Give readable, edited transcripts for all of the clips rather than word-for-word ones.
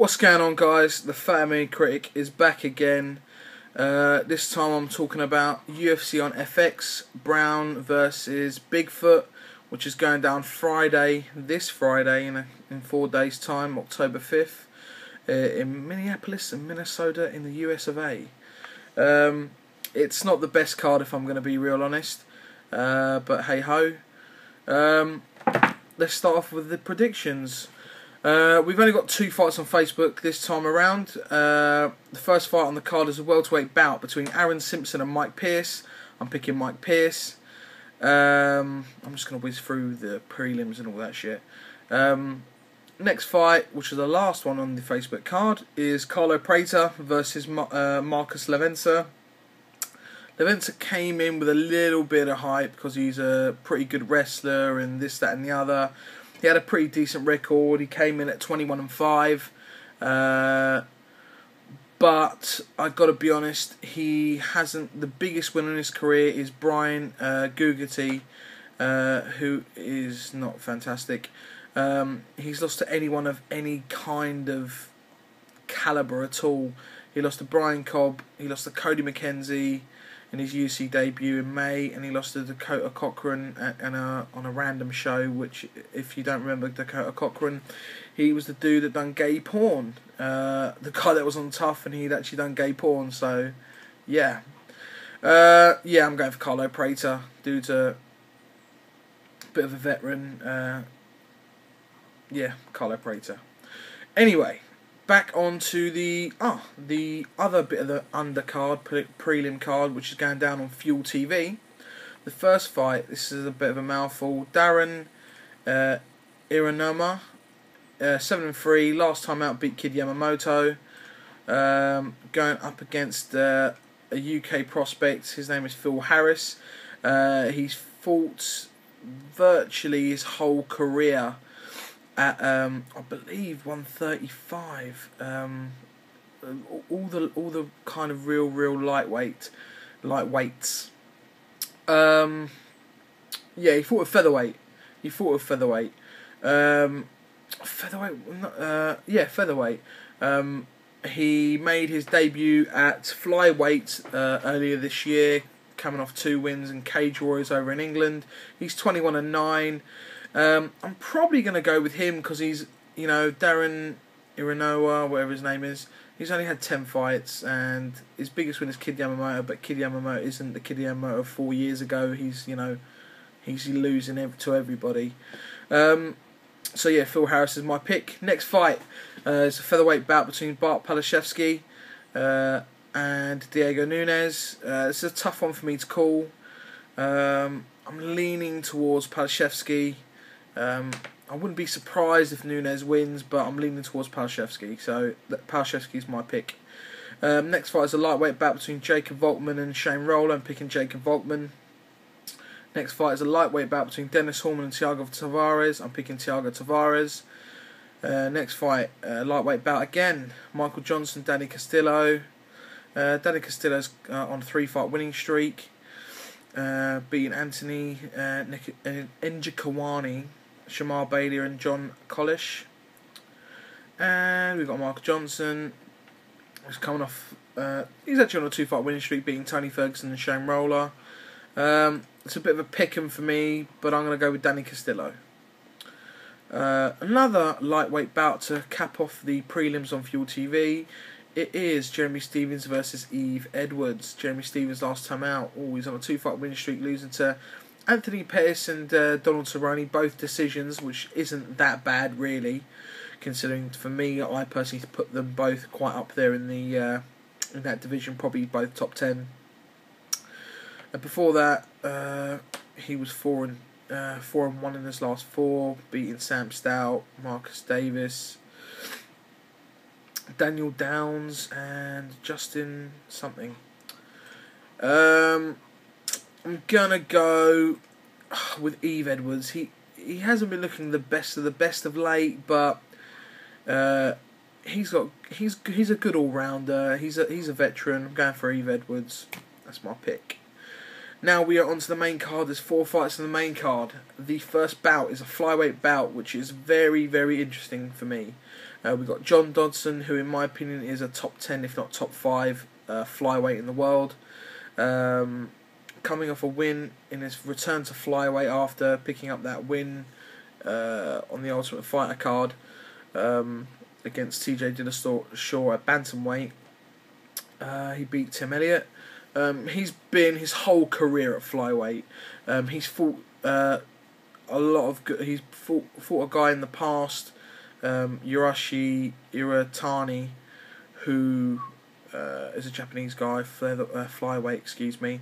What's going on, guys? The Fat Man Critic is back again. This time I'm talking about UFC on FX Browne versus Bigfoot, which is going down this Friday in 4 days time, October 5th, in Minneapolis and Minnesota in the US of A. It's not the best card if I'm going to be real honest, but hey ho. Let's start off with the predictions. We've only got 2 fights on Facebook this time around. The first fight on the card is a welterweight bout between Aaron Simpson and Mike Pierce. I'm picking Mike Pierce. I'm just going to whiz through the prelims and all that shit. Next fight, which is the last one on the Facebook card, is Carlo Prater versus Marcus LeVesseur. LeVesseur came in with a little bit of hype because he's a pretty good wrestler and this, that and the other. He had a pretty decent record. He came in at 21-5. But I've got to be honest, he hasn't. The biggest win in his career is Brian Gaudinot, who is not fantastic. He's lost to anyone of any kind of calibre at all. He lost to Brian Cobb. He lost to Cody McKenzie in his UFC debut in May, and he lost to Dakota Cochran on a random show, which, if you don't remember Dakota Cochran, he was the dude that done gay porn. The guy that was on Tough, and he'd actually done gay porn, so, yeah. I'm going for Carlo Prater, dude's a bit of a veteran. Carlo Prater. Anyway, back onto the other bit of the undercard, prelim card, which is going down on Fuel TV. The first fight, this is a bit of a mouthful. Darren Uyenoyama, 7-3, last time out beat Kid Yamamoto. Going up against a UK prospect, his name is Phil Harris. He's fought virtually his whole career at I believe 135. All the kind of real lightweights. He fought with featherweight. Featherweight. He made his debut at flyweight earlier this year, coming off 2 wins in Cage Warriors over in England. He's 21-9. I'm probably going to go with him because he's, Darren Uyenoyama, whatever his name is. He's only had 10 fights, and his biggest win is Kid Yamamoto, but Kid Yamamoto isn't the Kid Yamamoto of 4 years ago. He's losing to everybody. Phil Harris is my pick. Next fight is a featherweight bout between Bart Palaszewski and Thiago Nunes. This is a tough one for me to call. I'm leaning towards Palaszewski. I wouldn't be surprised if Nunes wins, but I'm leaning towards Palaszewski, so Palaszewski is my pick. Next fight is a lightweight bout between Jacob Volkmann and Shane Roller. I'm picking Jacob Volkmann. Next fight is a lightweight bout between Dennis Hallman and Thiago Tavares. I'm picking Thiago Tavares. Next fight, lightweight bout again, Michael Johnson, Danny Castillo. Danny Castillo's on a 3-fight winning streak, beating Anthony Njokuani, Shamar Bailey and John Collish. And we've got Michael Johnson, who's coming off, he's actually on a 2-fight winning streak, beating Tony Ferguson and Shane Roller. It's a bit of a pick-em for me, but I'm going to go with Danny Castillo. Another lightweight bout to cap off the prelims on Fuel TV. It is Jeremy Stephens versus Yves Edwards. Jeremy Stephens last time out, he's on a 2-fight winning streak, losing to Anthony Pettis and Donald Cerrone, both decisions, which isn't that bad really, considering for me, I personally put them both quite up there in the in that division, probably both top 10. And before that, he was 4-1 in his last 4, beating Sam Stout, Marcus Davis, Daniel Downs, and Justin something. I'm gonna go with Yves Edwards. He hasn't been looking the best of late, but he's a good all rounder. He's a veteran. I'm going for Yves Edwards. That's my pick. Now we are on to the main card. There's 4 fights on the main card. The first bout is a flyweight bout, which is very, very interesting for me. We've got John Dodson, who in my opinion is a top 10, if not top 5 flyweight in the world. Coming off a win in his return to flyweight after picking up that win on the Ultimate Fighter card against TJ Dillashaw at bantamweight. He beat Tim Elliott. He's been his whole career at flyweight. He's fought a lot of good. He's fought a guy in the past, Hiroshi Iratani, who is a Japanese guy, flyweight. Excuse me.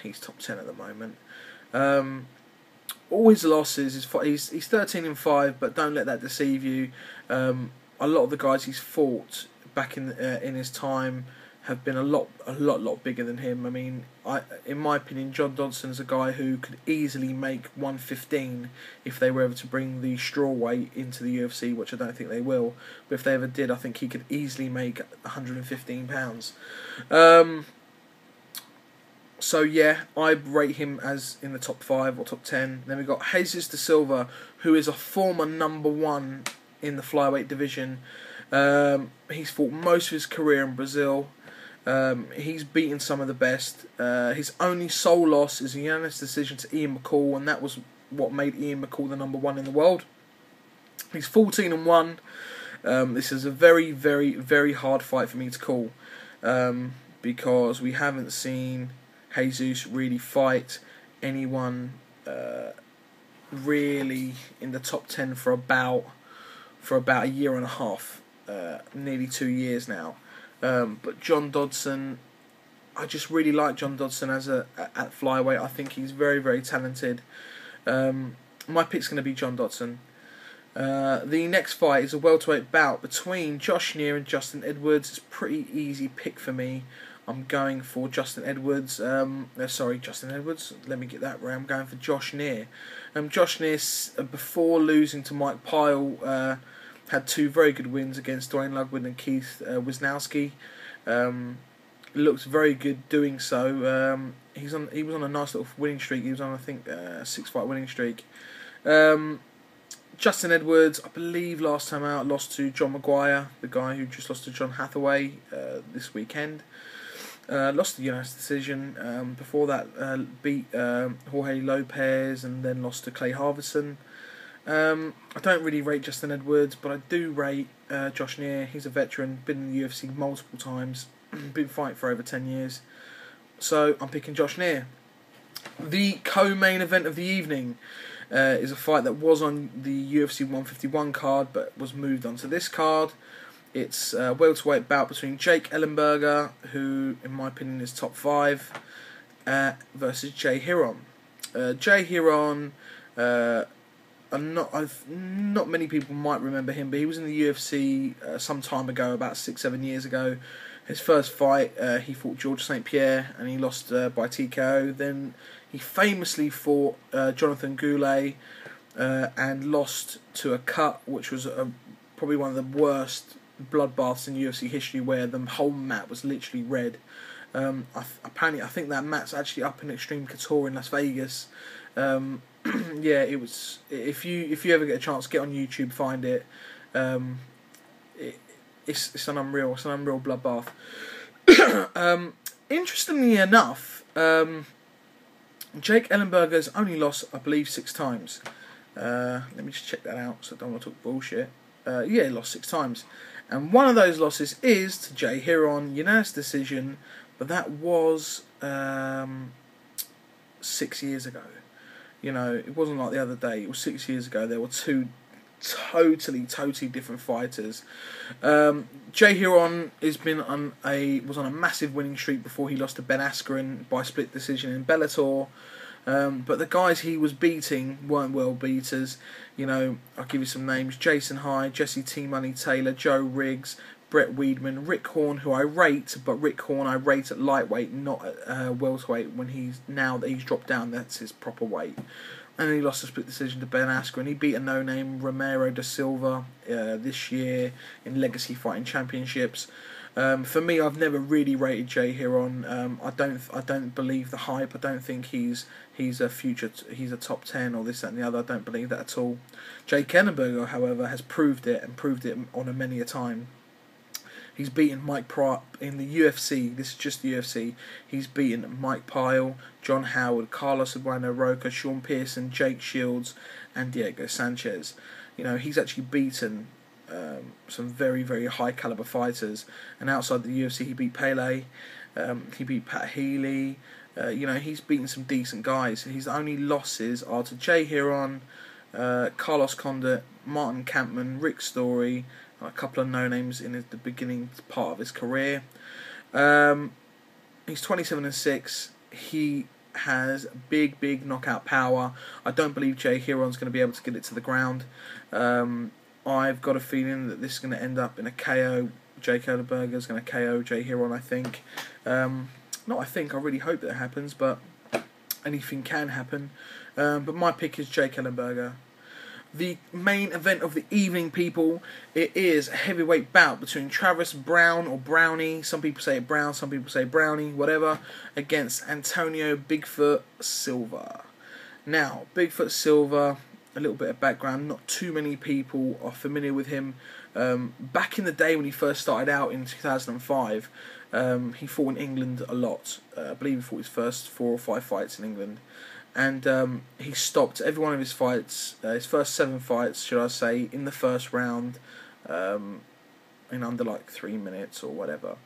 He's top 10 at the moment. All his losses, he's 13-5, but don't let that deceive you. A lot of the guys he's fought back in his time have been a lot bigger than him. I mean, in my opinion, John Dodson's a guy who could easily make 115 if they were ever to bring the straw weight into the UFC, which I don't think they will. But if they ever did, I think he could easily make 115 pounds. So yeah, I rate him as in the top 5 or top 10. Then we've got Jesus da Silva, who is a former #1 in the flyweight division. He's fought most of his career in Brazil. He's beaten some of the best. His only sole loss is a unanimous decision to Ian McCall, and that was what made Ian McCall the #1 in the world. He's 14-1. This is a very, very, very hard fight for me to call, because we haven't seen Jesus really fight anyone really in the top 10 for about a year and a half, nearly 2 years now. But John Dodson, I just really like John Dodson at flyweight. I think he's very, very talented. My pick's going to be John Dodson. The next fight is a welterweight bout between Josh Neer and Justin Edwards. It's a pretty easy pick for me. I'm going for Justin Edwards. Justin Edwards. Let me get that right. I'm going for Josh Neer. Josh Neer, before losing to Mike Pyle, had 2 very good wins against Dwayne Ludwig and Keith Wisnowski. Looked very good doing so. He was on a nice little winning streak. He was on, I think, a 6-fight winning streak. Justin Edwards, I believe last time out, lost to John Maguire, the guy who just lost to John Hathaway this weekend. Lost the unanimous decision. Before that, beat Jorge Lopez and then lost to Clay Harvison. I don't really rate Justin Edwards, but I do rate Josh Neer. He's a veteran, been in the UFC multiple times, been fighting for over 10 years. So I'm picking Josh Neer. The co-main event of the evening is a fight that was on the UFC 151 card, but was moved onto this card. It's a welterweight bout between Jake Ellenberger, who, in my opinion, is top 5, versus Jay Hieron. Jay Hieron, not many people might remember him, but he was in the UFC some time ago, about 6-7 years ago. His first fight, he fought George St. Pierre, and he lost by TKO. Then he famously fought Jonathan Goulet and lost to a cut, which was probably one of the worst bloodbaths in UFC history, where the whole mat was literally red. Apparently, I think that mat's actually up in Extreme Couture in Las Vegas. Yeah, it was. If you ever get a chance, get on YouTube, find it. It's an unreal bloodbath. Interestingly enough, Jake Ellenberger's only lost, I believe, 6 times. Let me just check that out, so I don't want to talk bullshit. Yeah, he lost 6 times. And one of those losses is to Jay Hieron, unanimous decision, but that was 6 years ago. You know, it wasn't like the other day. It was 6 years ago. There were 2 totally different fighters. Jay Hieron was on a massive winning streak before he lost to Ben Askren by split decision in Bellator. But the guys he was beating weren't world beaters. You know, I'll give you some names: Jason Hyde, Jesse T Money Taylor, Joe Riggs, Brett Weidman, Rick Horn, who I rate, but Rick Horn I rate at lightweight, not at welterweight. Now that he's dropped down, that's his proper weight. And then he lost a split decision to Ben Askren. He beat a no-name Romero da Silva this year in Legacy Fighting Championships. For me, I've never really rated Jay Hieron. I don't believe the hype. I don't think he's a top 10 or this, that and the other. I don't believe that at all. Jake Ellenberger, however, has proved it on a many a time. He's beaten Mike Prater in the UFC. This is just the UFC. He's beaten Mike Pyle, John Howard, Carlo Cebuano Roca, Sean Pearson, Jake Shields, and Diego Sanchez. You know, he's actually beaten some very, very high caliber fighters. And outside the UFC, he beat Pele. He beat Pat Healy. You know, he's beaten some decent guys. His only losses are to Jay Hieron, Carlos Condit, Martin Kampman, Rick Story, and a couple of no-names in the beginning part of his career. He's 27-6. He has big knockout power. I don't believe Jay Hieron's going to be able to get it to the ground. I've got a feeling that this is going to end up in a KO. Jake Ellenberger is going to KO Jay Hieron, I think. I really hope that happens, but anything can happen. But my pick is Jake Ellenberger. The main event of the evening, people, it is a heavyweight bout between Travis Browne, or Brownie, some people say it Brown, some people say Brownie, whatever, against Antonio Bigfoot Silva. Now, Bigfoot Silva, a little bit of background, not too many people are familiar with him. Back in the day when he first started out in 2005, he fought in England a lot. I believe he fought his first 4 or 5 fights in England. And he stopped every one of his fights, his first 7 fights, should I say, in the first round, in under like 3 minutes or whatever.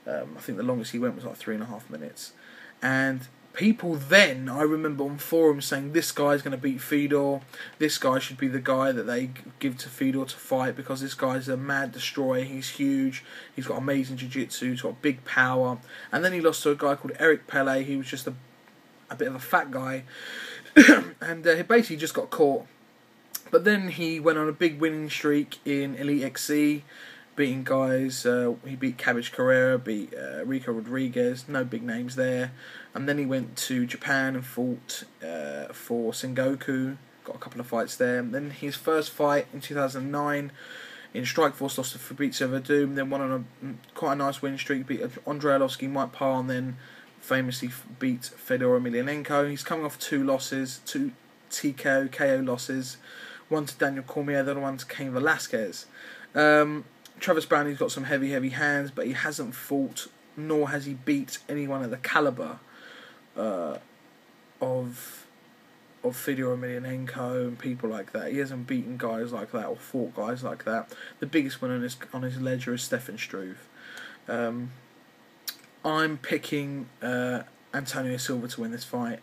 I think the longest he went was like 3.5 minutes. And people then, I remember on forums saying, this guy's going to beat Fedor, this guy should be the guy that they give to Fedor to fight, because this guy's a mad destroyer, he's huge, he's got amazing jiu-jitsu, he's got big power. And then he lost to a guy called Eric Pele. He was just a bit of a fat guy, and he basically just got caught. But then he went on a big winning streak in Elite XC, beating guys. He beat Cabbage Carrera, beat Rico Rodriguez, no big names there. And then he went to Japan and fought for Sengoku, got a couple of fights there. And then his first fight in 2009 in Strikeforce lost to Fabrizio Verdum, then won on quite a nice win streak, beat Andrei Arlovski, Mike Parr, and then famously beat Fedor Emelianenko. He's coming off 2 losses, 2 TKO, KO losses, one to Daniel Cormier, the other one to Cain Velasquez. Travis Browne, he's got some heavy hands, but he hasn't fought, nor has he beat anyone at the caliber of Fedor Emelianenko and people like that. He hasn't beaten guys like that or fought guys like that. The biggest one on his ledger is Stefan Struve. I'm picking Antonio Silva to win this fight,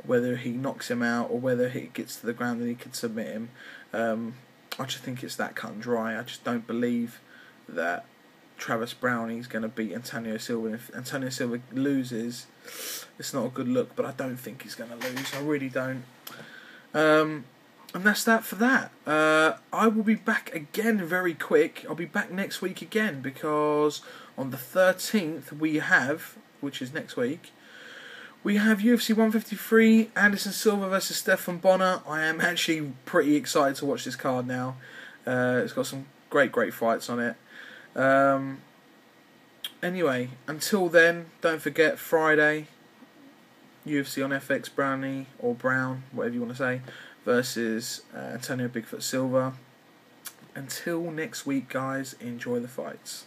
whether he knocks him out or whether he gets to the ground and he could submit him. I just think it's that cut and dry. I just don't believe that Travis Browne is going to beat Antonio Silva. And if Antonio Silva loses, it's not a good look, but I don't think he's going to lose. I really don't. And that's that for that. I will be back again very quick. I'll be back next week again, because on the 13th we have, which is next week, we have UFC 153, Anderson Silva versus Stephan Bonner. I am actually pretty excited to watch this card now. It's got some great fights on it. Anyway, until then, don't forget Friday, UFC on FX Browne, or Brown, whatever you want to say, versus Antonio Bigfoot Silva. Until next week, guys, enjoy the fights.